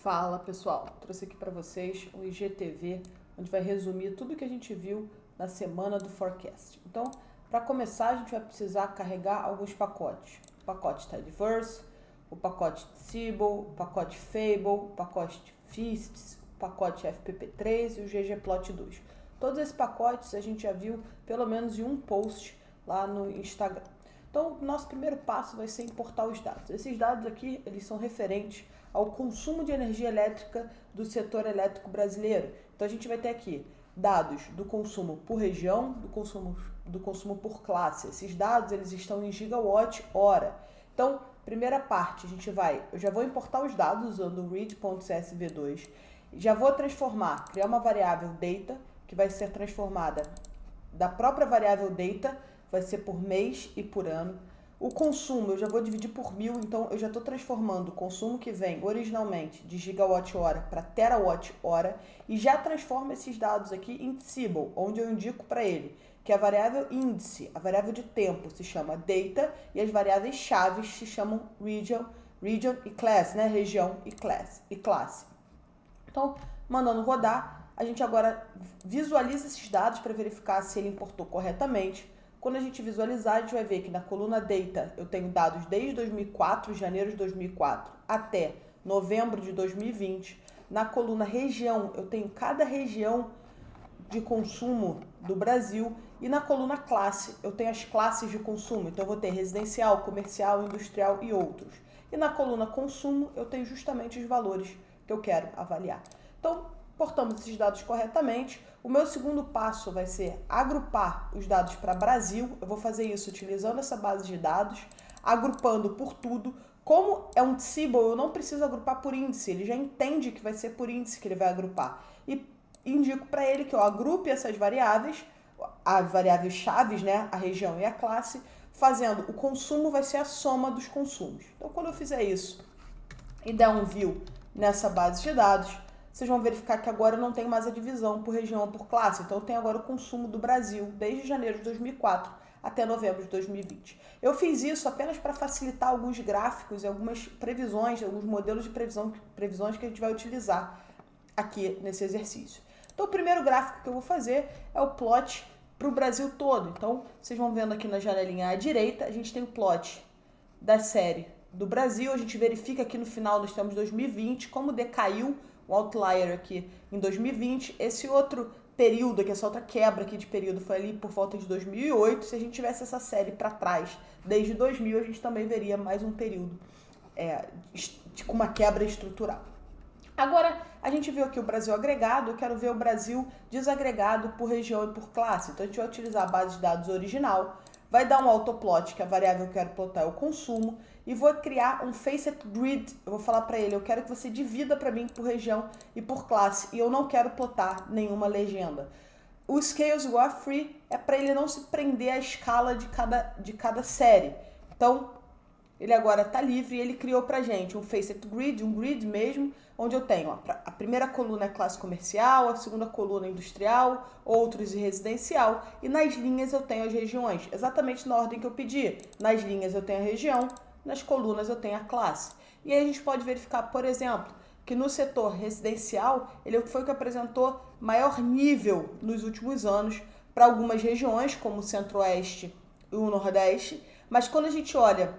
Fala pessoal, trouxe aqui para vocês um IGTV, onde vai resumir tudo que a gente viu na semana do Forecast. Então, para começar, a gente vai precisar carregar alguns pacotes. O pacote Tidyverse, o pacote Tcibble, o pacote Fable, o pacote Fists, o pacote FPP3 e o ggplot2. Todos esses pacotes a gente já viu pelo menos em um post lá no Instagram. Então, o nosso primeiro passo vai ser importar os dados. Esses dados aqui, eles são referentes ao consumo de energia elétrica do setor elétrico brasileiro. Então, a gente vai ter aqui dados do consumo por região, do consumo por classe. Esses dados, eles estão em gigawatt-hora. Então, primeira parte, eu já vou importar os dados usando o read.csv2. Já vou criar uma variável data, que vai ser transformada da própria variável data, vai ser por mês e por ano. O consumo eu já vou dividir por 1000, então eu já estou transformando o consumo que vem originalmente de gigawatt-hora para terawatt-hora e já transformo esses dados aqui em Tcibble, onde eu indico para ele que a variável índice, a variável de tempo se chama data e as variáveis chaves se chamam region e class, né? Região e classe. Então, mandando rodar, a gente agora visualiza esses dados para verificar se ele importou corretamente. Quando a gente visualizar, a gente vai ver que na coluna Data eu tenho dados desde 2004, janeiro de 2004, até novembro de 2020. Na coluna Região, eu tenho cada região de consumo do Brasil. E na coluna Classe, eu tenho as classes de consumo. Então, eu vou ter residencial, comercial, industrial e outros. E na coluna Consumo, eu tenho justamente os valores que eu quero avaliar. Então, importamos esses dados corretamente. O meu segundo passo vai ser agrupar os dados para Brasil. Eu vou fazer isso utilizando essa base de dados, agrupando por tudo. Como é um Tcibble, eu não preciso agrupar por índice, ele já entende que vai ser por índice que ele vai agrupar. E indico para ele que eu agrupe essas variáveis, as variáveis chaves, né, a região e a classe, fazendo o consumo vai ser a soma dos consumos. Então, quando eu fizer isso e der um view nessa base de dados, vocês vão verificar que agora eu não tenho mais a divisão por região ou por classe. Então, eu tenho agora o consumo do Brasil desde janeiro de 2004 até novembro de 2020. Eu fiz isso apenas para facilitar alguns gráficos e algumas previsões, alguns modelos de previsões que a gente vai utilizar aqui nesse exercício. Então, o primeiro gráfico que eu vou fazer é o plot para o Brasil todo. Então, vocês vão vendo aqui na janelinha à direita, a gente tem o plot da série do Brasil. A gente verifica aqui no final, nós temos 2020, como decaiu o outlier aqui em 2020. Esse outro período aqui, essa outra quebra aqui de período foi ali por volta de 2008. Se a gente tivesse essa série para trás, desde 2000, a gente também veria mais um período com uma quebra estrutural. Agora, a gente viu aqui o Brasil agregado, eu quero ver o Brasil desagregado por região e por classe. Então, a gente vai utilizar a base de dados original, vai dar um autoplot, que a variável que eu quero plotar é o consumo, e vou criar um Facet Grid. Eu vou falar para ele, eu quero que você divida para mim por região e por classe, e eu não quero plotar nenhuma legenda. O Scales You Are Free é para ele não se prender à escala de cada série. Então, ele agora está livre e ele criou para a gente um Facet Grid, um grid mesmo, onde eu tenho a primeira coluna é classe comercial, a segunda coluna é industrial, outros e residencial, e nas linhas eu tenho as regiões, exatamente na ordem que eu pedi. Nas linhas eu tenho a região, nas colunas eu tenho a classe. E aí a gente pode verificar, por exemplo, que no setor residencial, ele foi o que apresentou maior nível nos últimos anos para algumas regiões, como o Centro-Oeste e o Nordeste, mas quando a gente olha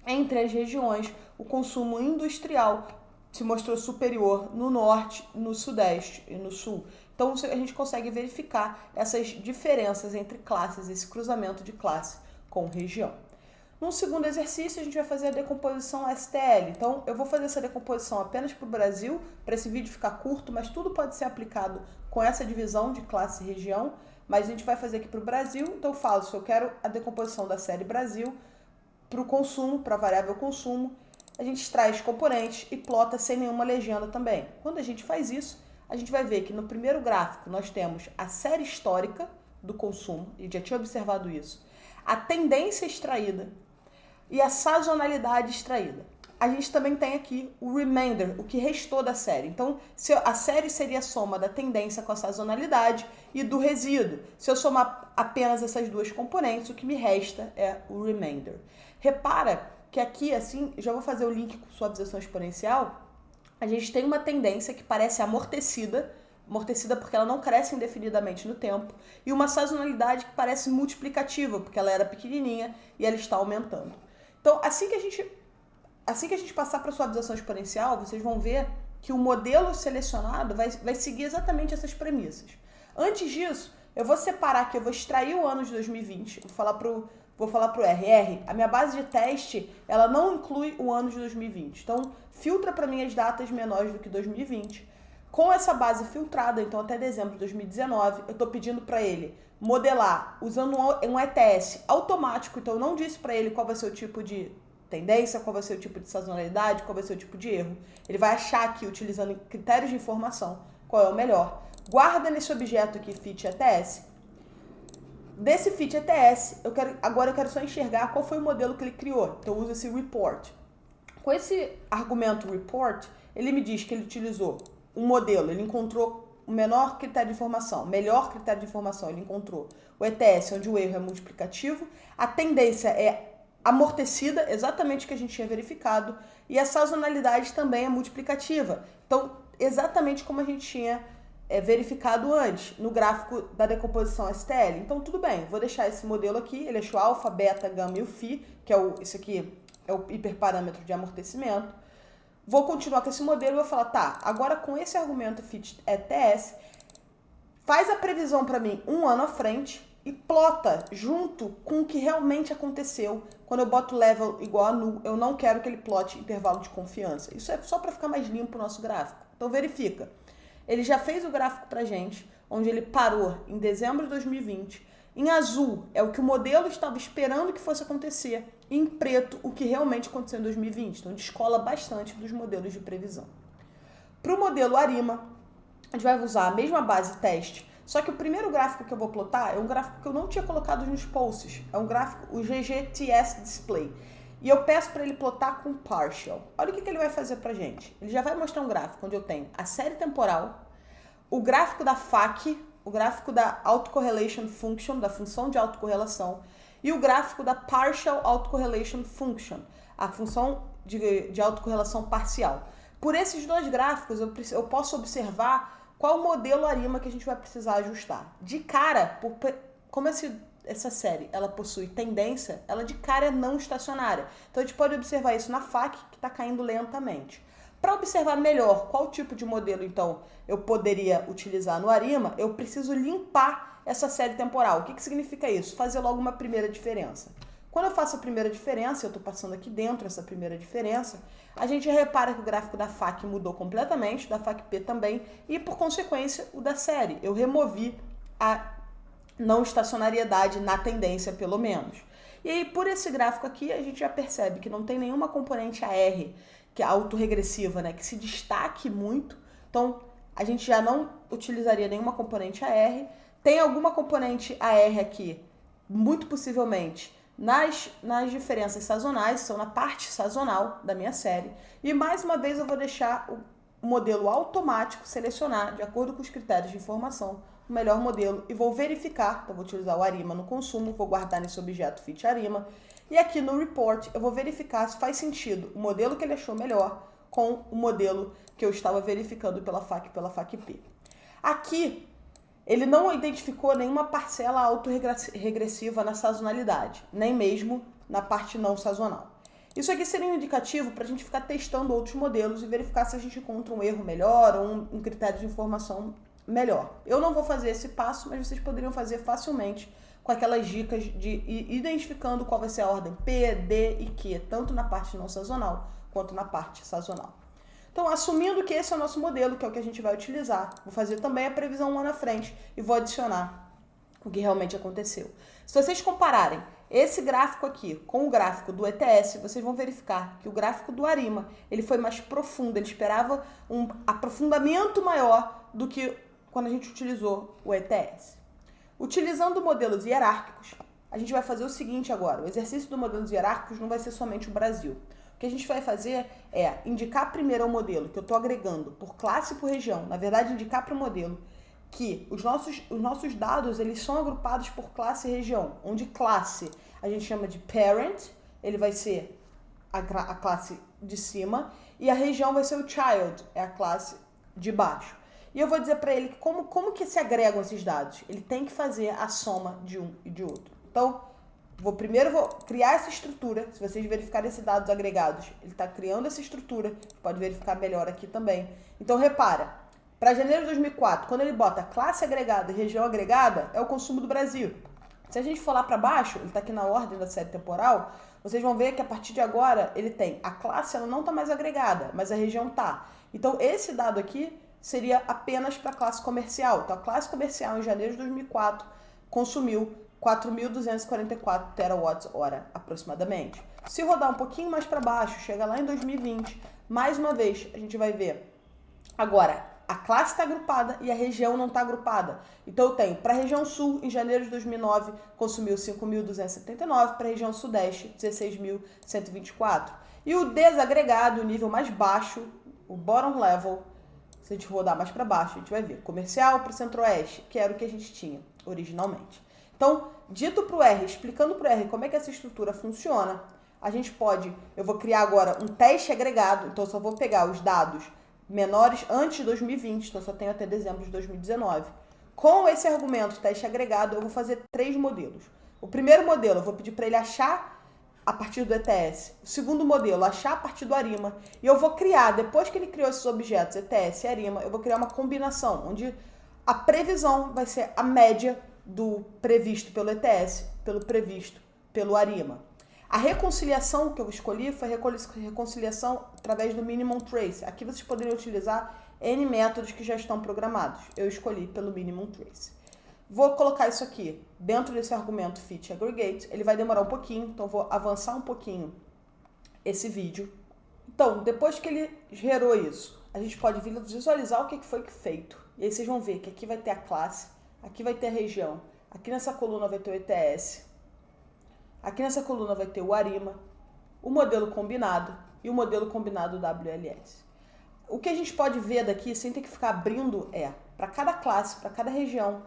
entre as regiões, o consumo industrial se mostrou superior no Norte, no Sudeste e no Sul. Então, a gente consegue verificar essas diferenças entre classes, esse cruzamento de classe com região. No segundo exercício, a gente vai fazer a decomposição STL. Então, eu vou fazer essa decomposição apenas para o Brasil, para esse vídeo ficar curto, mas tudo pode ser aplicado com essa divisão de classe e região. Mas a gente vai fazer aqui para o Brasil, então eu falo se eu quero a decomposição da série Brasil para o consumo, para a variável consumo, a gente extrai os componentes e plota sem nenhuma legenda também. Quando a gente faz isso, a gente vai ver que no primeiro gráfico nós temos a série histórica do consumo, e já tinha observado isso, a tendência extraída e a sazonalidade extraída. A gente também tem aqui o remainder, o que restou da série. Então, a série seria a soma da tendência com a sazonalidade e do resíduo. Se eu somar apenas essas duas componentes, o que me resta é o remainder. Repara que aqui, assim, já vou fazer o link com suavização exponencial, a gente tem uma tendência que parece amortecida porque ela não cresce indefinidamente no tempo, e uma sazonalidade que parece multiplicativa, porque ela era pequenininha e ela está aumentando. Então, assim que a gente passar para a suavização exponencial, vocês vão ver que o modelo selecionado vai seguir exatamente essas premissas. Antes disso, eu vou separar aqui, eu vou extrair o ano de 2020, vou falar pro R, a minha base de teste, ela não inclui o ano de 2020. Então, filtra para mim as datas menores do que 2020. Com essa base filtrada, então até dezembro de 2019, eu estou pedindo para ele modelar usando um ETS automático. Então, eu não disse para ele qual vai ser o tipo de tendência, qual vai ser o tipo de sazonalidade, qual vai ser o tipo de erro. Ele vai achar aqui, utilizando critérios de informação, qual é o melhor. Guarda nesse objeto aqui, fit ETS. Desse fit ETS, agora eu quero só enxergar qual foi o modelo que ele criou. Então, eu uso esse report. Com esse argumento report, ele me diz que ele utilizou um modelo, ele encontrou o menor critério de informação, melhor critério de informação, ele encontrou o ETS, onde o erro é multiplicativo, a tendência é amortecida, exatamente o que a gente tinha verificado, e a sazonalidade também é multiplicativa. Então, exatamente como a gente tinha verificado antes, no gráfico da decomposição STL. Então, tudo bem, vou deixar esse modelo aqui, ele achou alfa, beta, gama e o φ, que é esse aqui é o hiperparâmetro de amortecimento. Vou continuar com esse modelo e vou falar, tá, agora com esse argumento fit ETS, faz a previsão para mim um ano à frente e plota junto com o que realmente aconteceu. Quando eu boto level igual a null, eu não quero que ele plote intervalo de confiança. Isso é só para ficar mais limpo o nosso gráfico. Então verifica. Ele já fez o gráfico pra gente, onde ele parou em dezembro de 2020. Em azul é o que o modelo estava esperando que fosse acontecer. E em preto, o que realmente aconteceu em 2020. Então, descola bastante dos modelos de previsão. Para o modelo ARIMA, a gente vai usar a mesma base teste, só que o primeiro gráfico que eu vou plotar é um gráfico que eu não tinha colocado nos posts. É um gráfico, o GGTS Display. E eu peço para ele plotar com partial. Olha o que ele vai fazer para gente. Ele já vai mostrar um gráfico onde eu tenho a série temporal, o gráfico da FAC, o gráfico da Autocorrelation Function, da função de autocorrelação, e o gráfico da Partial Autocorrelation Function, a função de autocorrelação parcial. Por esses dois gráficos, eu posso observar qual modelo ARIMA que a gente vai precisar ajustar. De cara, como essa série ela possui tendência, ela de cara é não estacionária. Então, a gente pode observar isso na FAC, que está caindo lentamente. Para observar melhor qual tipo de modelo, então, eu poderia utilizar no ARIMA, eu preciso limpar essa série temporal. O que significa isso? Fazer logo uma primeira diferença. Quando eu faço a primeira diferença, eu estou passando aqui dentro essa primeira diferença, a gente repara que o gráfico da FAC mudou completamente, da FAC-P também, e por consequência o da série. Eu removi a não estacionariedade na tendência, pelo menos. E aí, por esse gráfico aqui, a gente já percebe que não tem nenhuma componente AR, que é autorregressiva, né, que se destaque muito. Então, a gente já não utilizaria nenhuma componente AR. Tem alguma componente AR aqui, muito possivelmente, nas diferenças sazonais, são na parte sazonal da minha série. E mais uma vez eu vou deixar o modelo automático selecionar, de acordo com os critérios de informação, o melhor modelo e vou verificar. Então, vou utilizar o ARIMA no consumo, vou guardar nesse objeto fit ARIMA. E aqui no report eu vou verificar se faz sentido o modelo que ele achou melhor com o modelo que eu estava verificando pela FAC e pela FAC-P. Aqui, ele não identificou nenhuma parcela autorregressiva na sazonalidade, nem mesmo na parte não sazonal. Isso aqui seria um indicativo para a gente ficar testando outros modelos e verificar se a gente encontra um erro melhor ou um critério de informação melhor. Eu não vou fazer esse passo, mas vocês poderiam fazer facilmente com aquelas dicas de ir identificando qual vai ser a ordem P, D e Q, tanto na parte não sazonal quanto na parte sazonal. Então, assumindo que esse é o nosso modelo, que é o que a gente vai utilizar, vou fazer também a previsão um ano à frente e vou adicionar o que realmente aconteceu. Se vocês compararem esse gráfico aqui com o gráfico do ETS, vocês vão verificar que o gráfico do ARIMA ele foi mais profundo, ele esperava um aprofundamento maior do que quando a gente utilizou o ETS. Utilizando modelos hierárquicos, a gente vai fazer o seguinte agora, o exercício dos modelos hierárquicos não vai ser somente o Brasil. O que a gente vai fazer é indicar primeiro ao modelo que eu estou agregando por classe e por região, na verdade indicar para o modelo que os nossos dados eles são agrupados por classe e região, onde classe a gente chama de parent, ele vai ser a classe de cima e a região vai ser o child, é a classe de baixo. E eu vou dizer para ele como que se agregam esses dados. Ele tem que fazer a soma de um e de outro. Então, primeiro vou criar essa estrutura. Se vocês verificarem esses dados agregados, ele está criando essa estrutura. Pode verificar melhor aqui também. Então, repara, para janeiro de 2004, quando ele bota classe agregada e região agregada, é o consumo do Brasil. Se a gente for lá para baixo, ele está aqui na ordem da série temporal, vocês vão ver que a partir de agora ele tem a classe, ela não está mais agregada, mas a região está. Então, esse dado aqui seria apenas para a classe comercial. Então, a classe comercial em janeiro de 2004 consumiu 4.244 terawatts-hora aproximadamente. Se rodar um pouquinho mais para baixo, chega lá em 2020, mais uma vez a gente vai ver. Agora, a classe está agrupada e a região não está agrupada. Então, eu tenho para a região sul, em janeiro de 2009, consumiu 5.279, para a região sudeste, 16.124. E o desagregado, o nível mais baixo, o bottom level, se a gente rodar mais para baixo, a gente vai ver comercial para o centro-oeste, que era o que a gente tinha originalmente. Então, dito para o R, explicando para o R como é que essa estrutura funciona, a gente pode, eu vou criar agora um teste agregado, então eu só vou pegar os dados menores antes de 2020, então eu só tenho até dezembro de 2019. Com esse argumento teste agregado, eu vou fazer 3 modelos. O primeiro modelo, eu vou pedir para ele achar a partir do ETS. O segundo modelo, achar a partir do ARIMA. E eu vou criar, depois que ele criou esses objetos, ETS e ARIMA, eu vou criar uma combinação, onde a previsão vai ser a média do previsto pelo ETS, pelo previsto pelo ARIMA. A reconciliação que eu escolhi foi reconciliação através do minimum trace. Aqui vocês poderiam utilizar N métodos que já estão programados. Eu escolhi pelo minimum trace. Vou colocar isso aqui dentro desse argumento fit aggregate. Ele vai demorar um pouquinho, então vou avançar um pouquinho esse vídeo. Então, depois que ele gerou isso, a gente pode visualizar o que foi feito. E aí vocês vão ver que aqui vai ter a classe, aqui vai ter a região, aqui nessa coluna vai ter o ETS, aqui nessa coluna vai ter o ARIMA, o modelo combinado e o modelo combinado WLS. O que a gente pode ver daqui, sem ter que ficar abrindo, para cada classe, para cada região,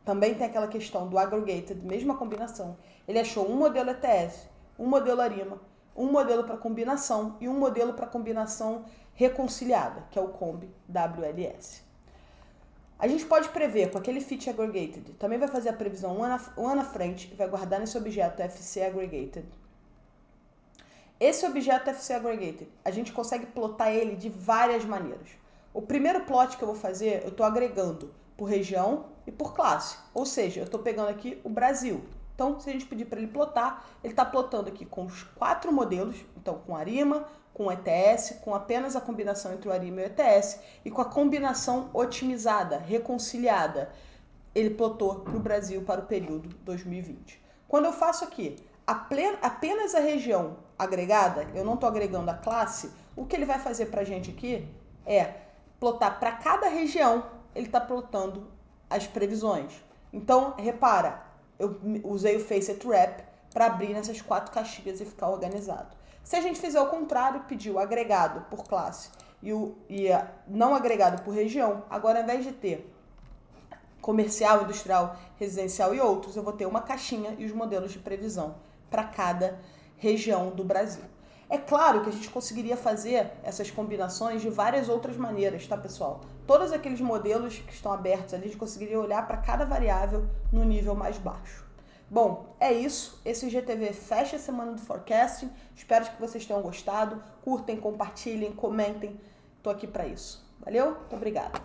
também tem aquela questão do aggregated, mesma combinação. Ele achou um modelo ETS, um modelo ARIMA, um modelo para combinação e um modelo para combinação reconciliada, que é o Combi WLS. A gente pode prever com aquele fit aggregated, também vai fazer a previsão um ano na frente e vai guardar nesse objeto FC aggregated. Esse objeto FC aggregated, a gente consegue plotar ele de várias maneiras. O primeiro plot que eu vou fazer, eu estou agregando por região e por classe. Ou seja, eu estou pegando aqui o Brasil. Então, se a gente pedir para ele plotar, ele está plotando aqui com os 4 modelos, então com ARIMA, com ETS, com apenas a combinação entre o ARIMA e o ETS, e com a combinação otimizada, reconciliada. Ele plotou para o Brasil para o período 2020. Quando eu faço aqui apenas a região agregada, eu não estou agregando a classe, o que ele vai fazer para a gente aqui é plotar para cada região, ele está plotando as previsões. Então, repara, eu usei o Facet Wrap para abrir nessas 4 caixinhas e ficar organizado. Se a gente fizer o contrário, pedir o agregado por classe e não agregado por região, agora ao invés de ter comercial, industrial, residencial e outros, eu vou ter uma caixinha e os modelos de previsão para cada região do Brasil. É claro que a gente conseguiria fazer essas combinações de várias outras maneiras, tá, pessoal? Todos aqueles modelos que estão abertos ali, a gente conseguiria olhar para cada variável no nível mais baixo. Bom, é isso. Esse GTV fecha a semana do Forecasting. Espero que vocês tenham gostado. Curtem, compartilhem, comentem. Estou aqui para isso. Valeu? Muito obrigada.